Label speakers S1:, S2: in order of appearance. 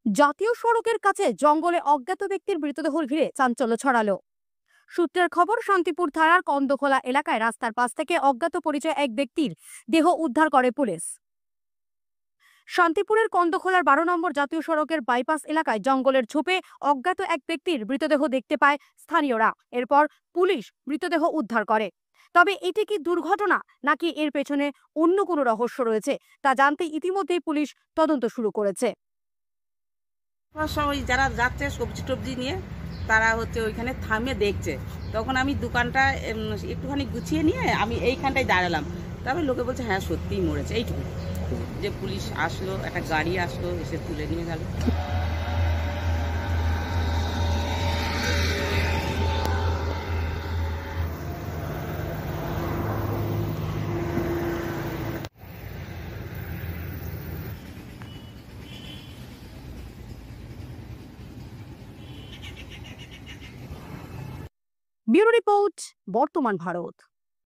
S1: জাতীয় সড়কের কাছে জঙ্গলে অজ্ঞাত ব্যক্তির মৃতদেহ ঘিরে চাঞ্চল্য ছড়ালো। সূত্রের খবর, শান্তিপুর থানার কন্দখোলা এলাকায় রাস্তার পাশ থেকে অজ্ঞাত পরিচয় এক ব্যক্তির দেহ উদ্ধার করে পুলিশ। শান্তিপুরের কন্দখোলার 12 নম্বর জাতীয় সড়কের বাইপাস এলাকায় জঙ্গলের ঝোপে অজ্ঞাত এক ব্যক্তির মৃতদেহ দেখতে পায় স্থানীয়রা। এরপর পুলিশ মৃতদেহ উদ্ধার করে। তবে এটি কি দুর্ঘটনা নাকি এর পেছনে অন্য কোনো রহস্য রয়েছে তা জানতে ইতিমধ্যেই পুলিশ তদন্ত শুরু করেছে।
S2: ওই যারা যাচ্ছে সবজি টবজি নিয়ে তারা ওইখানে থামিয়ে দেখছে। তখন আমি দোকানটা একটুখানি গুছিয়ে নিয়ে আমি এইখানটায় দাঁড়ালাম। তারপরে লোকে বলছে হ্যাঁ সত্যিই মরেছে। এইটুকু যে পুলিশ আসলো, একটা গাড়ি আসলো, এসে তুলে নিয়ে গেল।
S1: ব্যুরো রিপোর্ট, বর্তমান ভারত।